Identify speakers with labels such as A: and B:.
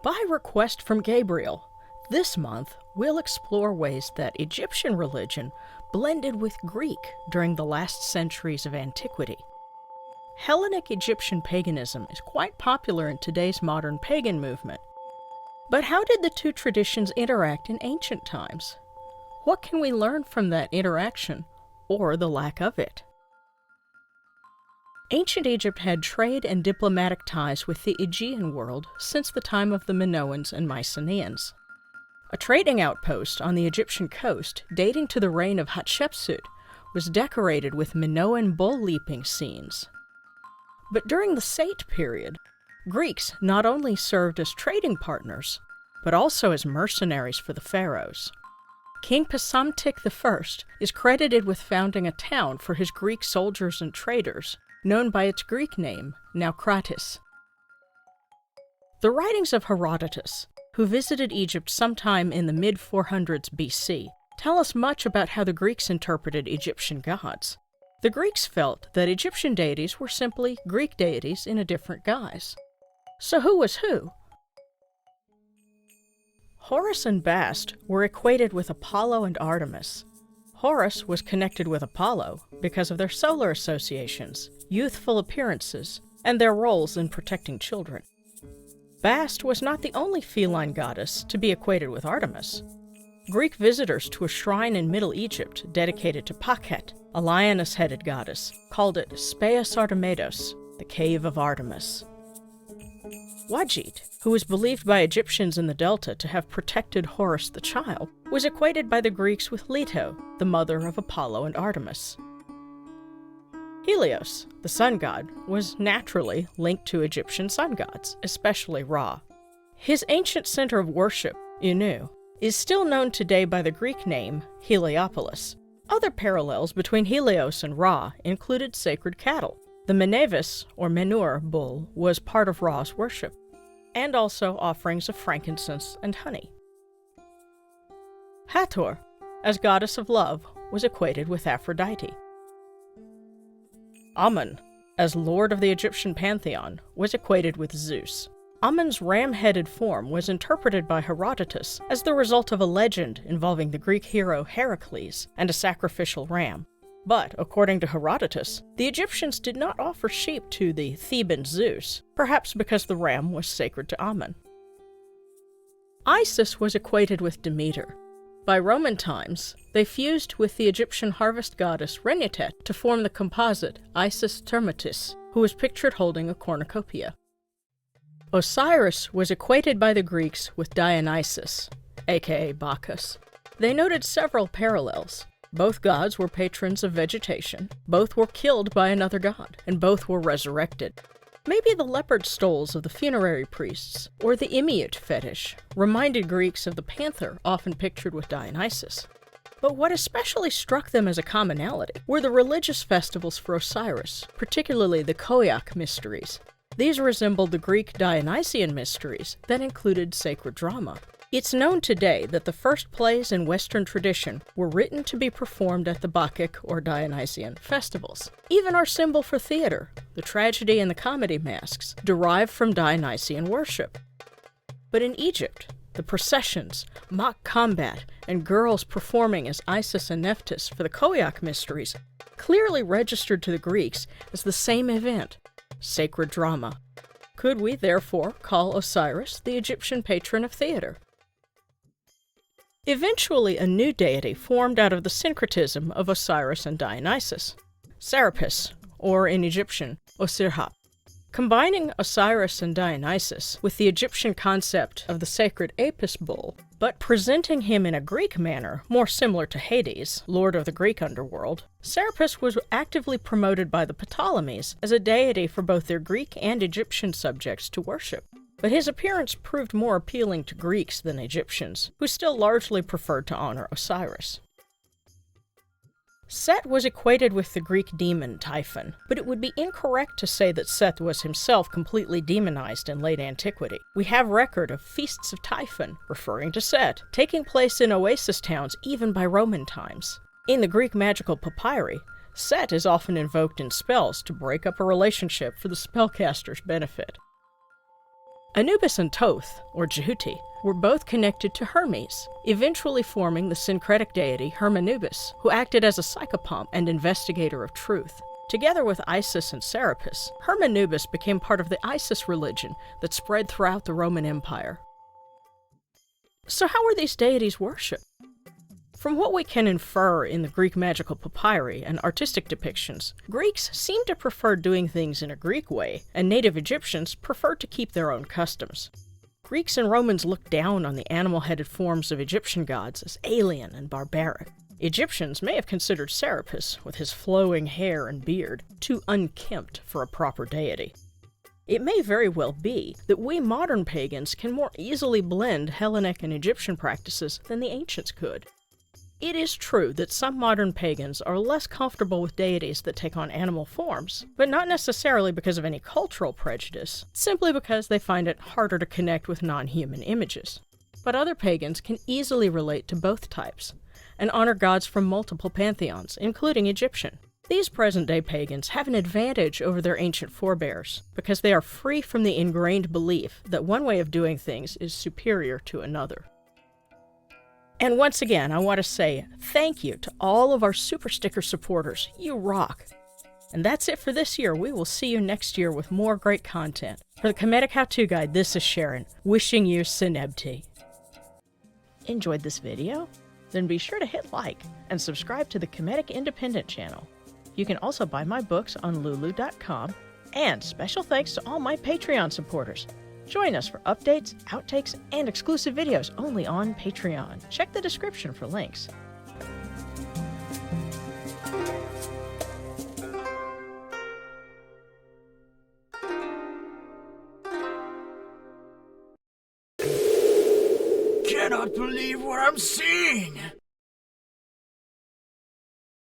A: By request from Gabriel, this month we'll explore ways that Egyptian religion blended with Greek during the last centuries of antiquity. Hellenic Egyptian paganism is quite popular in today's modern pagan movement. But how did the two traditions interact in ancient times? What can we learn from that interaction, or the lack of it? Ancient Egypt had trade and diplomatic ties with the Aegean world since the time of the Minoans and Mycenaeans. A trading outpost on the Egyptian coast, dating to the reign of Hatshepsut, was decorated with Minoan bull-leaping scenes. But during the Sate period, Greeks not only served as trading partners, but also as mercenaries for the pharaohs. King Psamtik I is credited with founding a town for his Greek soldiers and traders, known by its Greek name, Naucratis. The writings of Herodotus, who visited Egypt sometime in the mid-400s BC, tell us much about how the Greeks interpreted Egyptian gods. The Greeks felt that Egyptian deities were simply Greek deities in a different guise. So who was who? Horus and Bast were equated with Apollo and Artemis. Horus was connected with Apollo because of their solar associations, youthful appearances, and their roles in protecting children. Bast was not the only feline goddess to be equated with Artemis. Greek visitors to a shrine in Middle Egypt dedicated to Pakhet, a lioness-headed goddess, called it Speas Artemidos, the Cave of Artemis. Wajit, who was believed by Egyptians in the Delta to have protected Horus the child, was equated by the Greeks with Leto, the mother of Apollo and Artemis. Helios, the sun god, was naturally linked to Egyptian sun gods, especially Ra. His ancient center of worship, Inu, is still known today by the Greek name Heliopolis. Other parallels between Helios and Ra included sacred cattle. The Menevis, or Menur, bull was part of Ra's worship, and also offerings of frankincense and honey. Hathor, as goddess of love, was equated with Aphrodite. Amun, as lord of the Egyptian pantheon, was equated with Zeus. Amun's ram-headed form was interpreted by Herodotus as the result of a legend involving the Greek hero Heracles and a sacrificial ram. But, according to Herodotus, the Egyptians did not offer sheep to the Theban Zeus, perhaps because the ram was sacred to Amun. Isis was equated with Demeter. By Roman times, they fused with the Egyptian harvest goddess Renutet to form the composite Isis Termitis, who was pictured holding a cornucopia. Osiris was equated by the Greeks with Dionysus, aka Bacchus. They noted several parallels. Both gods were patrons of vegetation, both were killed by another god, and both were resurrected. Maybe the leopard stoles of the funerary priests, or the Imiut fetish, reminded Greeks of the panther often pictured with Dionysus. But what especially struck them as a commonality were the religious festivals for Osiris, particularly the Koyak mysteries. These resembled the Greek Dionysian mysteries that included sacred drama. It's known today that the first plays in Western tradition were written to be performed at the Bacchic or Dionysian festivals. Even our symbol for theater, the tragedy and the comedy masks, derived from Dionysian worship. But in Egypt, the processions, mock combat, and girls performing as Isis and Nephthys for the Koyak mysteries clearly registered to the Greeks as the same event, sacred drama. Could we therefore call Osiris the Egyptian patron of theater? Eventually, a new deity formed out of the syncretism of Osiris and Dionysus, Serapis, or in Egyptian, Osirhap. Combining Osiris and Dionysus with the Egyptian concept of the sacred Apis bull, but presenting him in a Greek manner more similar to Hades, lord of the Greek underworld, Serapis was actively promoted by the Ptolemies as a deity for both their Greek and Egyptian subjects to worship. but his appearance proved more appealing to Greeks than Egyptians, who still largely preferred to honor Osiris. Set was equated with the Greek demon Typhon, but it would be incorrect to say that Seth was himself completely demonized in late antiquity. We have record of feasts of Typhon, referring to Set, taking place in oasis towns even by Roman times. In the Greek magical papyri, Set is often invoked in spells to break up a relationship for the spellcaster's benefit. Anubis and Thoth, or Jehuti, were both connected to Hermes, eventually forming the syncretic deity Hermanubis, who acted as a psychopomp and investigator of truth. Together with Isis and Serapis, Hermanubis became part of the Isis religion that spread throughout the Roman Empire. So how were these deities worshipped? From what we can infer in the Greek magical papyri and artistic depictions, Greeks seem to prefer doing things in a Greek way, and native Egyptians preferred to keep their own customs. Greeks and Romans looked down on the animal-headed forms of Egyptian gods as alien and barbaric. Egyptians may have considered Serapis, with his flowing hair and beard, too unkempt for a proper deity. It may very well be that we modern pagans can more easily blend Hellenic and Egyptian practices than the ancients could. It is true that some modern pagans are less comfortable with deities that take on animal forms, but not necessarily because of any cultural prejudice, simply because they find it harder to connect with non-human images. But other pagans can easily relate to both types, and honor gods from multiple pantheons, including Egyptian. These present-day pagans have an advantage over their ancient forebears, because they are free from the ingrained belief that one way of doing things is superior to another. And once again, I want to say thank you to all of our Super Sticker supporters. You rock! And that's it for this year. We will see you next year with more great content. For the Kemetic How-To Guide, this is Sharon, wishing you Senebti. Enjoyed this video? Then be sure to hit like and subscribe to the Kemetic Independent channel. You can also buy my books on Lulu.com, and special thanks to all my Patreon supporters. Join us for updates, outtakes, and exclusive videos only on Patreon. Check the description for links.
B: Cannot believe what I'm seeing!